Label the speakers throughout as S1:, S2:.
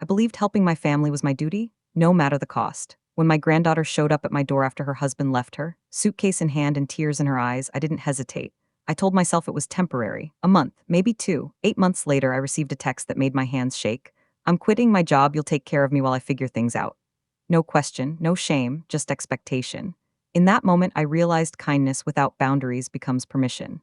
S1: I believed helping my family was my duty, no matter the cost. When my granddaughter showed up at my door after her husband left her, suitcase in hand and tears in her eyes, I didn't hesitate. I told myself it was temporary. A month, maybe two. 8 months later, I received a text that made my hands shake. I'm quitting my job, you'll take care of me while I figure things out. No question, no shame, just expectation. In that moment, I realized kindness without boundaries becomes permission.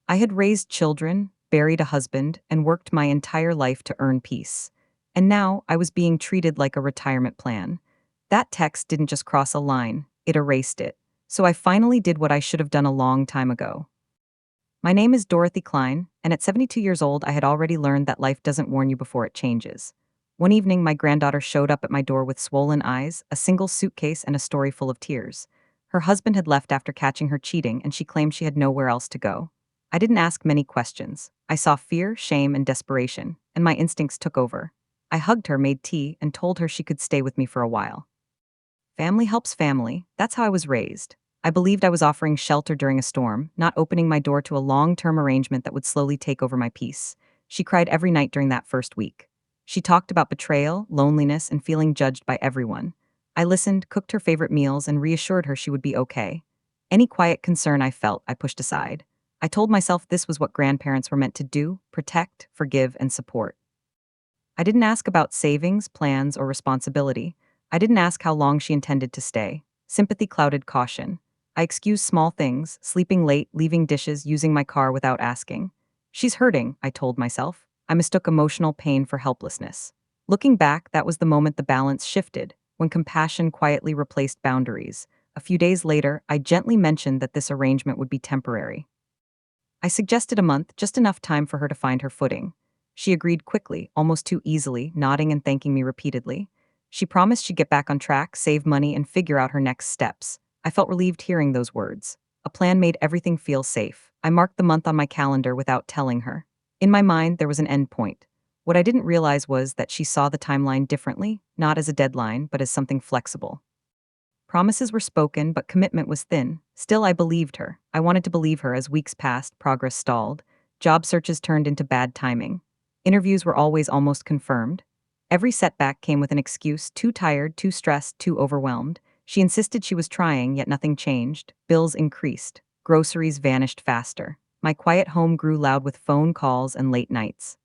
S1: I had raised children, buried a husband, and worked my entire life to earn peace. And now I was being treated like a retirement plan. That text didn't just cross a line, it erased it. So I finally did what I should have done a long time ago. My name is Dorothy Kline, and at 72 years old, I had already learned that life doesn't warn you before it changes. One evening, my granddaughter showed up at my door with swollen eyes, a single suitcase, and a story full of tears. Her husband had left after catching her cheating, and she claimed she had nowhere else to go. I didn't ask many questions. I saw fear, shame, and desperation, and my instincts took over. I hugged her, made tea, and told her she could stay with me for a while. Family helps family, that's how I was raised. I believed I was offering shelter during a storm, not opening my door to a long-term arrangement that would slowly take over my peace. She cried every night during that first week. She talked about betrayal, loneliness, and feeling judged by everyone. I listened, cooked her favorite meals, and reassured her she would be okay. Any quiet concern I felt, I pushed aside. I told myself this was what grandparents were meant to do: protect, forgive, and support. I didn't ask about savings, plans, or responsibility. I didn't ask how long she intended to stay. Sympathy clouded caution. I excused small things, sleeping late, leaving dishes, using my car without asking. She's hurting, I told myself. I mistook emotional pain for helplessness. Looking back, that was the moment the balance shifted, when compassion quietly replaced boundaries. A few days later, I gently mentioned that this arrangement would be temporary. I suggested a month, just enough time for her to find her footing. She agreed quickly, almost too easily, nodding and thanking me repeatedly. She promised she'd get back on track, save money, and figure out her next steps. I felt relieved hearing those words. A plan made everything feel safe. I marked the month on my calendar without telling her. In my mind, there was an end point. What I didn't realize was that she saw the timeline differently, not as a deadline, but as something flexible. Promises were spoken, but commitment was thin. Still, I believed her. I wanted to believe her as weeks passed, progress stalled. Job searches turned into bad timing. Interviews were always almost confirmed. Every setback came with an excuse: too tired, too stressed, too overwhelmed. She insisted she was trying, yet nothing changed. Bills increased. Groceries vanished faster. My quiet home grew loud with phone calls and late nights.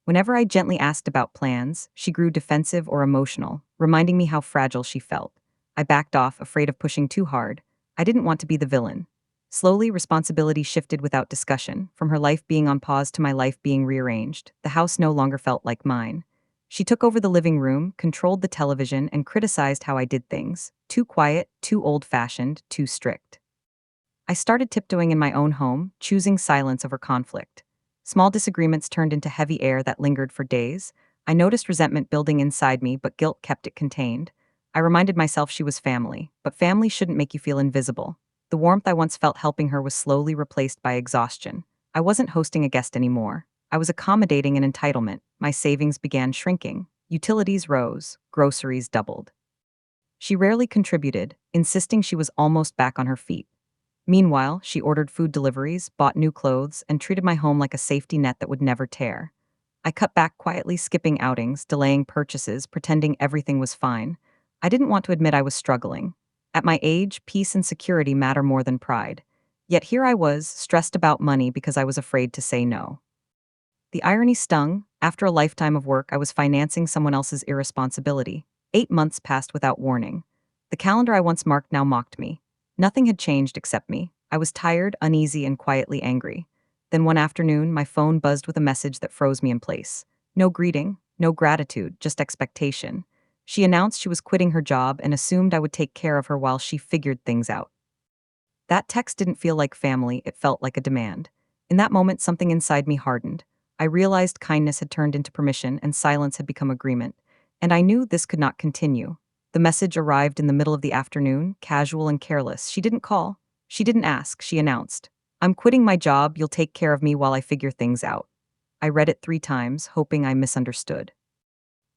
S1: Whenever I gently asked about plans, she grew defensive or emotional, reminding me how fragile she felt. I backed off, afraid of pushing too hard. I didn't want to be the villain. Slowly, responsibility shifted without discussion, from her life being on pause to my life being rearranged. The house no longer felt like mine. She took over the living room, controlled the television, and criticized how I did things. Too quiet, too old-fashioned, too strict. I started tiptoeing in my own home, choosing silence over conflict. Small disagreements turned into heavy air that lingered for days. I noticed resentment building inside me, but guilt kept it contained. I reminded myself she was family, but family shouldn't make you feel invisible. The warmth I once felt helping her was slowly replaced by exhaustion. I wasn't hosting a guest anymore. I was accommodating an entitlement. My savings began shrinking. Utilities rose. Groceries doubled. She rarely contributed, insisting she was almost back on her feet. Meanwhile, she ordered food deliveries, bought new clothes, and treated my home like a safety net that would never tear. I cut back quietly, skipping outings, delaying purchases, pretending everything was fine. I didn't want to admit I was struggling. At my age, peace and security matter more than pride. Yet here I was, stressed about money because I was afraid to say no. The irony stung. After a lifetime of work, I was financing someone else's irresponsibility. 8 months passed without warning. The calendar I once marked now mocked me. Nothing had changed except me. I was tired, uneasy, and quietly angry. Then one afternoon, my phone buzzed with a message that froze me in place. No greeting, no gratitude, just expectation. She announced she was quitting her job and assumed I would take care of her while she figured things out. That text didn't feel like family, it felt like a demand. In that moment, something inside me hardened. I realized kindness had turned into permission and silence had become agreement. And I knew this could not continue. The message arrived in the middle of the afternoon, casual and careless. She didn't call. She didn't ask. She announced, "I'm quitting my job. You'll take care of me while I figure things out." I read it 3 times, hoping I misunderstood.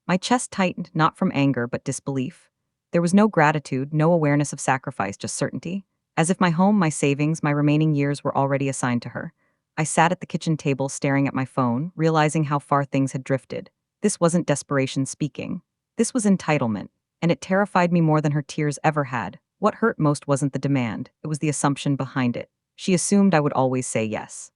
S1: My chest tightened, not from anger, but disbelief. There was no gratitude, no awareness of sacrifice, just certainty. As if my home, my savings, my remaining years were already assigned to her. I sat at the kitchen table staring at my phone, realizing how far things had drifted. This wasn't desperation speaking. This was entitlement, and it terrified me more than her tears ever had. What hurt most wasn't the demand, it was the assumption behind it. She assumed I would always say yes.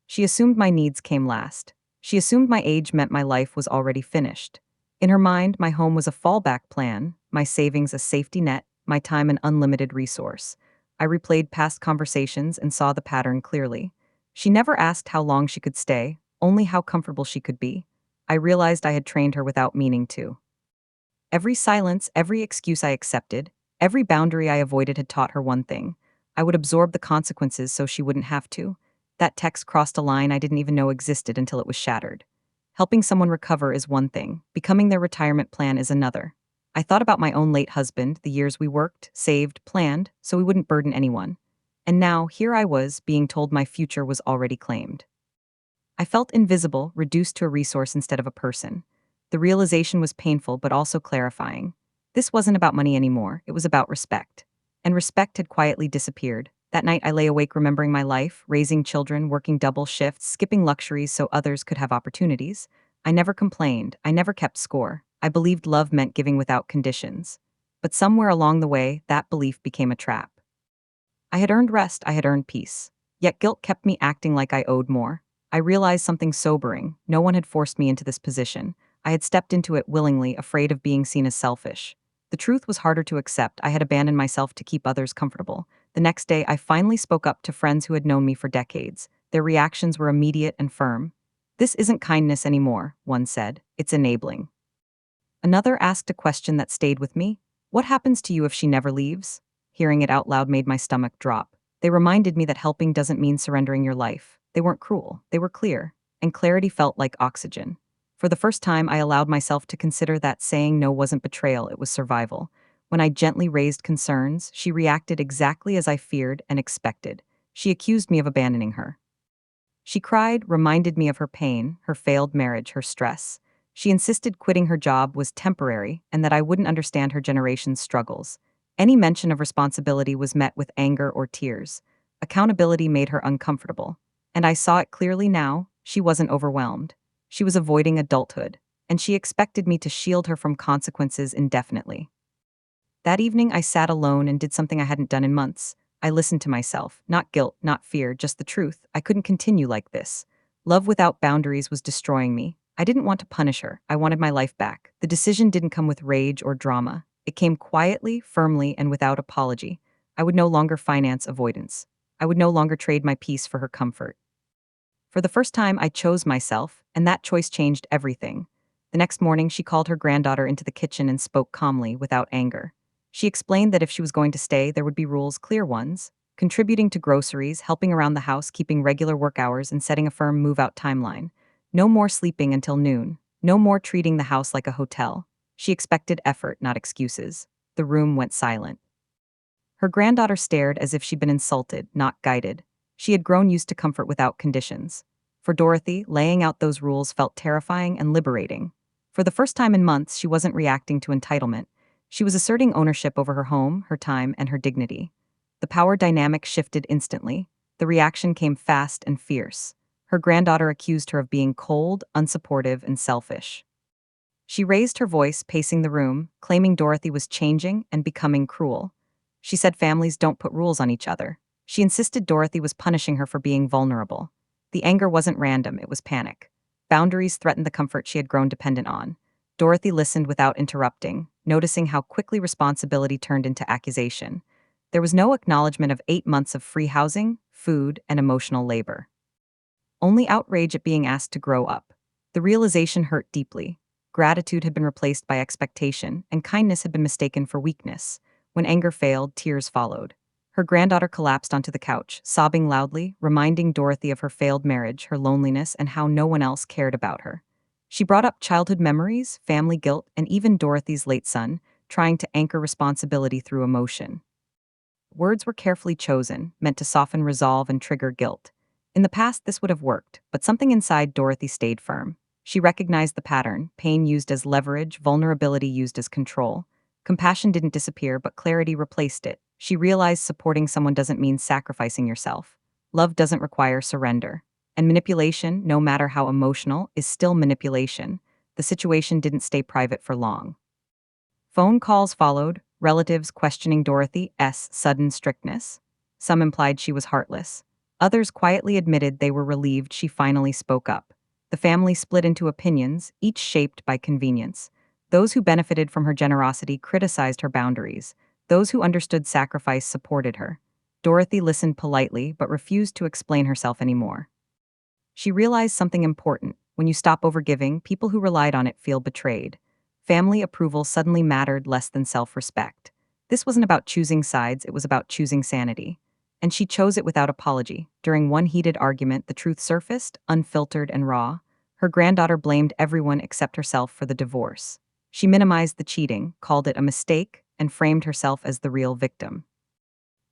S1: She assumed my needs came last. She assumed my age meant my life was already finished. In her mind, my home was a fallback plan, my savings a safety net, my time an unlimited resource. I replayed past conversations and saw the pattern clearly. She never asked how long she could stay, only how comfortable she could be. I realized I had trained her without meaning to. Every silence, every excuse I accepted, every boundary I avoided had taught her one thing. I would absorb the consequences so she wouldn't have to. That text crossed a line I didn't even know existed until it was shattered. Helping someone recover is one thing, becoming their retirement plan is another. I thought about my own late husband, the years we worked, saved, planned, so we wouldn't burden anyone. And now, here I was, being told my future was already claimed. I felt invisible, reduced to a resource instead of a person. The realization was painful but also clarifying. This wasn't about money anymore, it was about respect. And respect had quietly disappeared. That night I lay awake remembering my life, raising children, working double shifts, skipping luxuries so others could have opportunities. I never complained, I never kept score. I believed love meant giving without conditions. But somewhere along the way, that belief became a trap. I had earned rest, I had earned peace. Yet guilt kept me acting like I owed more. I realized something sobering. No one had forced me into this position. I had stepped into it willingly, afraid of being seen as selfish. The truth was harder to accept. I had abandoned myself to keep others comfortable. The next day, I finally spoke up to friends who had known me for decades. Their reactions were immediate and firm. "This isn't kindness anymore," one said. "It's enabling." Another asked a question that stayed with me. "What happens to you if she never leaves?" Hearing it out loud made my stomach drop. They reminded me that helping doesn't mean surrendering your life. They weren't cruel, they were clear, and clarity felt like oxygen. For the first time, I allowed myself to consider that saying no wasn't betrayal, it was survival. When I gently raised concerns, she reacted exactly as I feared and expected. She accused me of abandoning her. She cried, reminded me of her pain, her failed marriage, her stress. She insisted quitting her job was temporary and that I wouldn't understand her generation's struggles. Any mention of responsibility was met with anger or tears. Accountability made her uncomfortable. And I saw it clearly now, she wasn't overwhelmed. She was avoiding adulthood, and she expected me to shield her from consequences indefinitely. That evening, I sat alone and did something I hadn't done in months. I listened to myself, not guilt, not fear, just the truth. I couldn't continue like this. Love without boundaries was destroying me. I didn't want to punish her. I wanted my life back. The decision didn't come with rage or drama. It came quietly, firmly, and without apology. I would no longer finance avoidance. I would no longer trade my peace for her comfort. For the first time, I chose myself, and that choice changed everything. The next morning, she called her granddaughter into the kitchen and spoke calmly, without anger. She explained that if she was going to stay, there would be rules, clear ones, contributing to groceries, helping around the house, keeping regular work hours, and setting a firm move-out timeline. No more sleeping until noon. No more treating the house like a hotel. She expected effort, not excuses. The room went silent. Her granddaughter stared as if she'd been insulted, not guided. She had grown used to comfort without conditions. For Dorothy, laying out those rules felt terrifying and liberating. For the first time in months, she wasn't reacting to entitlement. She was asserting ownership over her home, her time, and her dignity. The power dynamic shifted instantly. The reaction came fast and fierce. Her granddaughter accused her of being cold, unsupportive, and selfish. She raised her voice, pacing the room, claiming Dorothy was changing and becoming cruel. She said families don't put rules on each other. She insisted Dorothy was punishing her for being vulnerable. The anger wasn't random, it was panic. Boundaries threatened the comfort she had grown dependent on. Dorothy listened without interrupting, noticing how quickly responsibility turned into accusation. There was no acknowledgement of 8 months of free housing, food, and emotional labor. Only outrage at being asked to grow up. The realization hurt deeply. Gratitude had been replaced by expectation, and kindness had been mistaken for weakness. When anger failed, tears followed. Her granddaughter collapsed onto the couch, sobbing loudly, reminding Dorothy of her failed marriage, her loneliness, and how no one else cared about her. She brought up childhood memories, family guilt, and even Dorothy's late son, trying to anchor responsibility through emotion. Words were carefully chosen, meant to soften resolve and trigger guilt. In the past, this would have worked, but something inside Dorothy stayed firm. She recognized the pattern, pain used as leverage, vulnerability used as control. Compassion didn't disappear, but clarity replaced it. She realized supporting someone doesn't mean sacrificing yourself. Love doesn't require surrender. And manipulation, no matter how emotional, is still manipulation. the situation didn't stay private for long. Phone calls followed, relatives questioning Dorothy's sudden strictness. Some implied she was heartless. Others quietly admitted they were relieved she finally spoke up. The family split into opinions, each shaped by convenience. Those who benefited from her generosity criticized her boundaries. Those who understood sacrifice supported her. Dorothy listened politely but refused to explain herself anymore. She realized something important. When you stop overgiving, people who relied on it feel betrayed. Family approval suddenly mattered less than self-respect. This wasn't about choosing sides, it was about choosing sanity. And she chose it without apology. During one heated argument, the truth surfaced, unfiltered and raw. Her granddaughter blamed everyone except herself for the divorce. She minimized the cheating, called it a mistake, and framed herself as the real victim.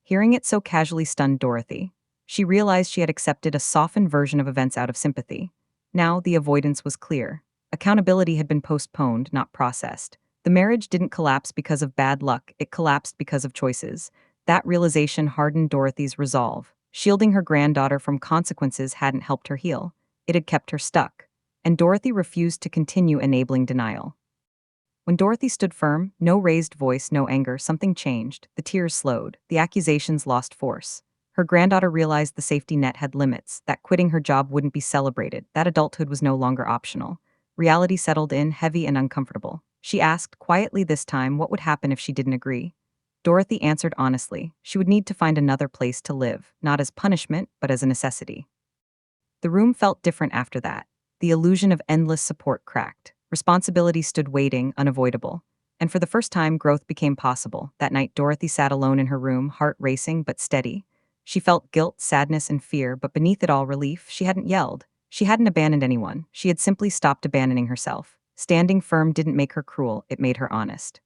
S1: Hearing it so casually stunned Dorothy. She realized she had accepted a softened version of events out of sympathy. Now the avoidance was clear. Accountability had been postponed, not processed. The marriage didn't collapse because of bad luck, it collapsed because of choices. That realization hardened Dorothy's resolve. Shielding her granddaughter from consequences hadn't helped her heal. It had kept her stuck. And Dorothy refused to continue enabling denial. When Dorothy stood firm, no raised voice, no anger, something changed. The tears slowed. The accusations lost force. Her granddaughter realized the safety net had limits, that quitting her job wouldn't be celebrated, that adulthood was no longer optional. Reality settled in, heavy and uncomfortable. She asked, quietly this time, what would happen if she didn't agree. Dorothy answered honestly. She would need to find another place to live, not as punishment, but as a necessity. The room felt different after that. The illusion of endless support cracked. Responsibility stood waiting, unavoidable. And for the first time, growth became possible. That night, Dorothy sat alone in her room, heart racing but steady. She felt guilt, sadness, and fear, but beneath it all, relief. She hadn't yelled. She hadn't abandoned anyone. She had simply stopped abandoning herself. Standing firm didn't make her cruel, it made her honest.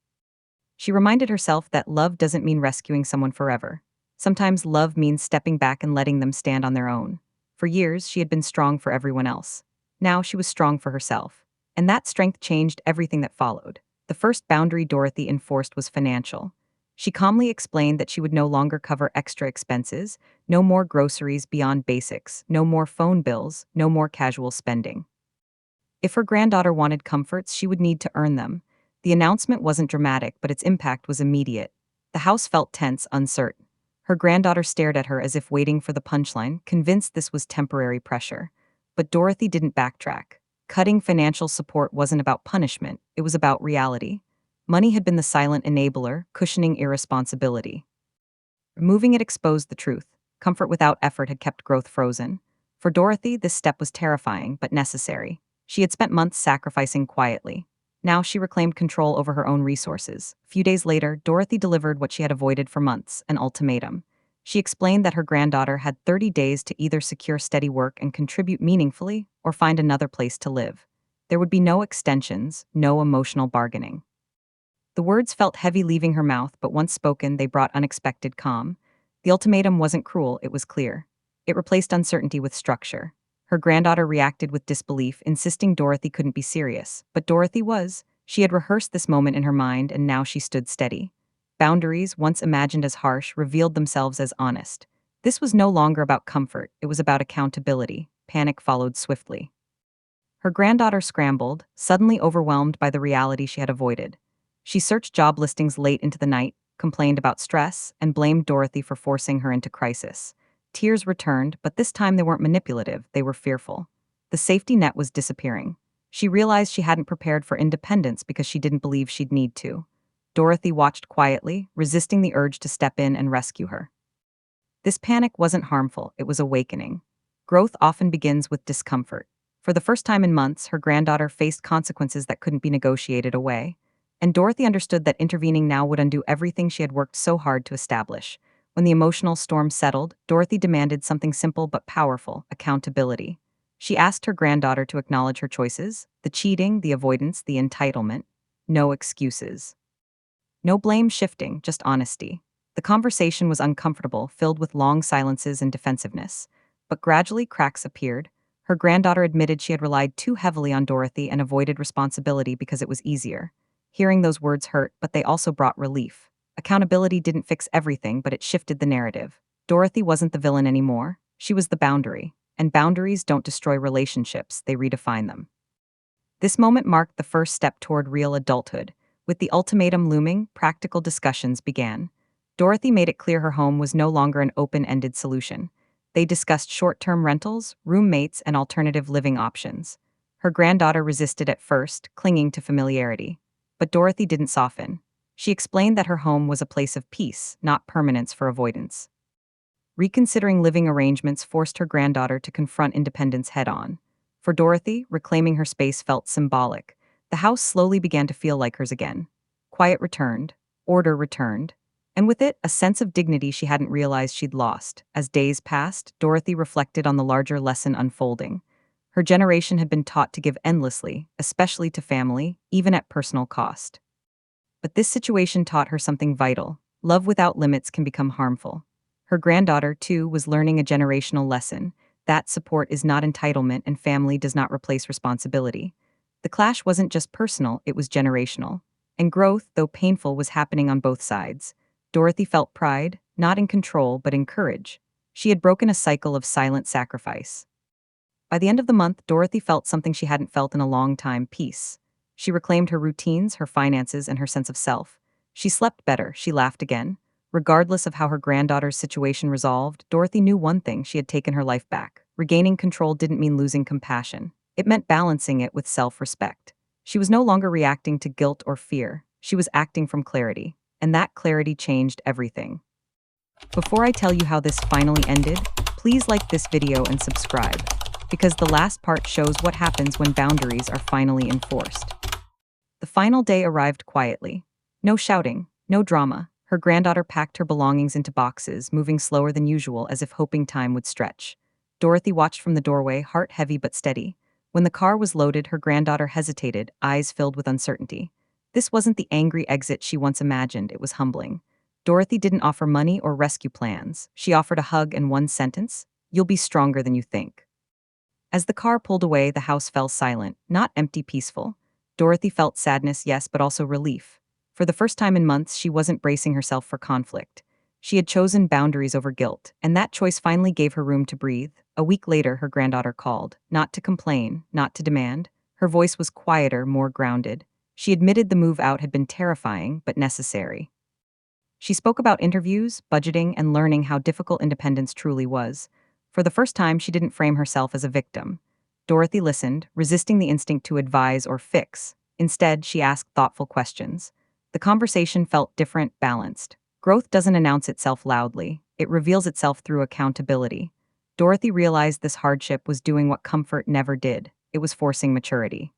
S1: She reminded herself that love doesn't mean rescuing someone forever. Sometimes love means stepping back and letting them stand on their own. For years, she had been strong for everyone else. Now she was strong for herself. And that strength changed everything that followed. The first boundary Dorothy enforced was financial. She calmly explained that she would no longer cover extra expenses, no more groceries beyond basics, no more phone bills, no more casual spending. If her granddaughter wanted comforts, she would need to earn them. The announcement wasn't dramatic, but its impact was immediate. The house felt tense, uncertain. Her granddaughter stared at her as if waiting for the punchline, convinced this was temporary pressure. But Dorothy didn't backtrack. Cutting financial support wasn't about punishment, it was about reality. Money had been the silent enabler, cushioning irresponsibility. Removing it exposed the truth. Comfort without effort had kept growth frozen. For Dorothy, this step was terrifying, but necessary. She had spent months sacrificing quietly. Now she reclaimed control over her own resources. A few days later, Dorothy delivered what she had avoided for months, an ultimatum. She explained that her granddaughter had 30 days to either secure steady work and contribute meaningfully or find another place to live. There would be no extensions, no emotional bargaining. The words felt heavy leaving her mouth, but once spoken, they brought unexpected calm. The ultimatum wasn't cruel, it was clear. It replaced uncertainty with structure. Her granddaughter reacted with disbelief, insisting Dorothy couldn't be serious. But Dorothy was. She had rehearsed this moment in her mind, and now she stood steady. Boundaries, once imagined as harsh, revealed themselves as honest. This was no longer about comfort, it was about accountability. Panic followed swiftly. Her granddaughter scrambled, suddenly overwhelmed by the reality she had avoided. She searched job listings late into the night, complained about stress, and blamed Dorothy for forcing her into crisis. Tears returned, but this time they weren't manipulative, they were fearful. The safety net was disappearing. She realized she hadn't prepared for independence because she didn't believe she'd need to. Dorothy watched quietly, resisting the urge to step in and rescue her. This panic wasn't harmful, it was awakening. Growth often begins with discomfort. For the first time in months, her granddaughter faced consequences that couldn't be negotiated away. And Dorothy understood that intervening now would undo everything she had worked so hard to establish. When the emotional storm settled, Dorothy demanded something simple but powerful: accountability. She asked her granddaughter to acknowledge her choices, the cheating, the avoidance, the entitlement. No excuses. No blame shifting, just honesty. The conversation was uncomfortable, filled with long silences and defensiveness. But gradually cracks appeared. Her granddaughter admitted she had relied too heavily on Dorothy and avoided responsibility because it was easier. Hearing those words hurt, but they also brought relief. Accountability didn't fix everything, but it shifted the narrative. Dorothy wasn't the villain anymore. She was the boundary. And boundaries don't destroy relationships, they redefine them. This moment marked the first step toward real adulthood. With the ultimatum looming, practical discussions began. Dorothy made it clear her home was no longer an open-ended solution. They discussed short-term rentals, roommates, and alternative living options. Her granddaughter resisted at first, clinging to familiarity. But Dorothy didn't soften. She explained that her home was a place of peace, not permanence for avoidance. Reconsidering living arrangements forced her granddaughter to confront independence head-on. For Dorothy, reclaiming her space felt symbolic. The house slowly began to feel like hers again. Quiet returned, order returned, and with it, a sense of dignity she hadn't realized she'd lost. As days passed, Dorothy reflected on the larger lesson unfolding. Her generation had been taught to give endlessly, especially to family, even at personal cost. But this situation taught her something vital. Love without limits can become harmful. Her granddaughter, too, was learning a generational lesson. That support is not entitlement and family does not replace responsibility. The clash wasn't just personal, it was generational. And growth, though painful, was happening on both sides. Dorothy felt pride, not in control, but in courage. She had broken a cycle of silent sacrifice. By the end of the month, Dorothy felt something she hadn't felt in a long time: peace. She reclaimed her routines, her finances, and her sense of self. She slept better, she laughed again. Regardless of how her granddaughter's situation resolved, Dorothy knew one thing: she had taken her life back. Regaining control didn't mean losing compassion. It meant balancing it with self-respect. She was no longer reacting to guilt or fear. She was acting from clarity. And that clarity changed everything. Before I tell you how this finally ended, please like this video and subscribe, because the last part shows what happens when boundaries are finally enforced. The final day arrived quietly. No shouting, no drama. Her granddaughter packed her belongings into boxes, moving slower than usual as if hoping time would stretch. Dorothy watched from the doorway, heart heavy but steady. When the car was loaded, her granddaughter hesitated, eyes filled with uncertainty. This wasn't the angry exit she once imagined, it was humbling. Dorothy didn't offer money or rescue plans. She offered a hug and one sentence: "You'll be stronger than you think." As the car pulled away, the house fell silent, not empty, peaceful. Dorothy felt sadness, yes, but also relief. For the first time in months, she wasn't bracing herself for conflict. She had chosen boundaries over guilt, and that choice finally gave her room to breathe. A week later, her granddaughter called, not to complain, not to demand. Her voice was quieter, more grounded. She admitted the move out had been terrifying, but necessary. She spoke about interviews, budgeting, and learning how difficult independence truly was. For the first time, she didn't frame herself as a victim. Dorothy listened, resisting the instinct to advise or fix. Instead, she asked thoughtful questions. The conversation felt different, balanced. Growth doesn't announce itself loudly. It reveals itself through accountability. Dorothy realized this hardship was doing what comfort never did. It was forcing maturity.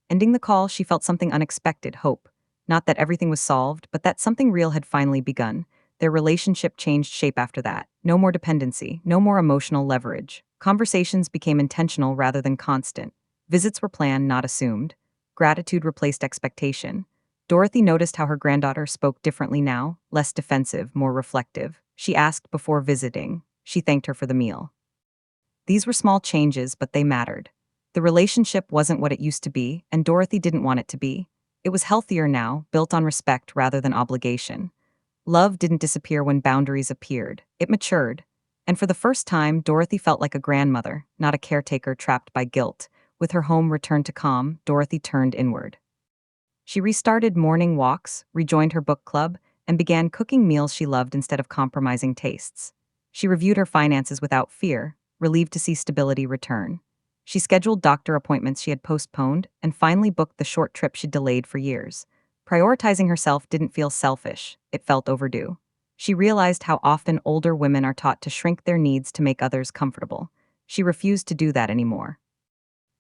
S1: Ending the call, she felt something unexpected: hope. Not that everything was solved, but that something real had finally begun. Their relationship changed shape after that. No more dependency, no more emotional leverage. Conversations became intentional rather than constant. Visits were planned, not assumed. Gratitude replaced expectation. Dorothy noticed how her granddaughter spoke differently now, less defensive, more reflective. She asked before visiting. She thanked her for the meal. These were small changes, but they mattered. The relationship wasn't what it used to be, and Dorothy didn't want it to be. It was healthier now, built on respect rather than obligation. Love didn't disappear when boundaries appeared. It matured. And for the first time, Dorothy felt like a grandmother, not a caretaker trapped by guilt. With her home returned to calm, Dorothy turned inward. She restarted morning walks, rejoined her book club, and began cooking meals she loved instead of compromising tastes. She reviewed her finances without fear, relieved to see stability return. She scheduled doctor appointments she had postponed and finally booked the short trip she'd delayed for years. Prioritizing herself didn't feel selfish, it felt overdue. She realized how often older women are taught to shrink their needs to make others comfortable. She refused to do that anymore.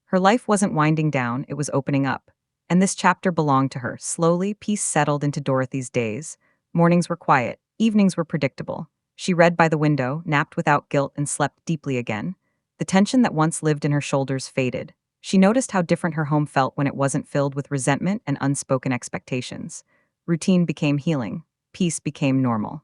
S1: Her life wasn't winding down, it was opening up. And this chapter belonged to her. Slowly, peace settled into Dorothy's days. Mornings were quiet, evenings were predictable. She read by the window, napped without guilt, and slept deeply again. The tension that once lived in her shoulders faded. She noticed how different her home felt when it wasn't filled with resentment and unspoken expectations. Routine became healing. Peace became normal.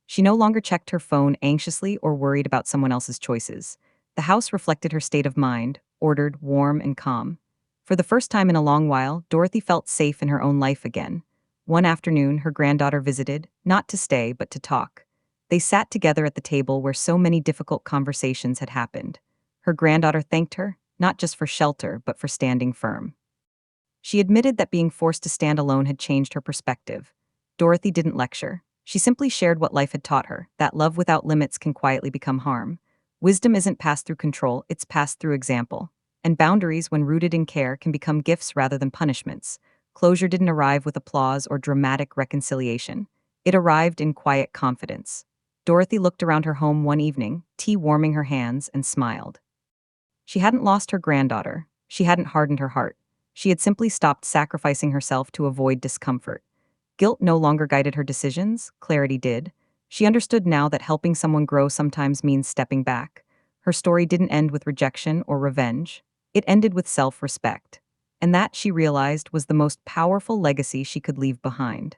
S1: She no longer checked her phone anxiously or worried about someone else's choices. The house reflected her state of mind, ordered, warm, and calm. For the first time in a long while, Dorothy felt safe in her own life again. One afternoon, her granddaughter visited, not to stay, but to talk. They sat together at the table where so many difficult conversations had happened. Her granddaughter thanked her, not just for shelter, but for standing firm. She admitted that being forced to stand alone had changed her perspective. Dorothy didn't lecture. She simply shared what life had taught her, that love without limits can quietly become harm. Wisdom isn't passed through control, it's passed through example. And boundaries, when rooted in care, can become gifts rather than punishments. Closure didn't arrive with applause or dramatic reconciliation. It arrived in quiet confidence. Dorothy looked around her home one evening, tea warming her hands, and smiled. She hadn't lost her granddaughter. She hadn't hardened her heart. She had simply stopped sacrificing herself to avoid discomfort. Guilt no longer guided her decisions, clarity did. She understood now that helping someone grow sometimes means stepping back. Her story didn't end with rejection or revenge. It ended with self-respect. And that, she realized, was the most powerful legacy she could leave behind.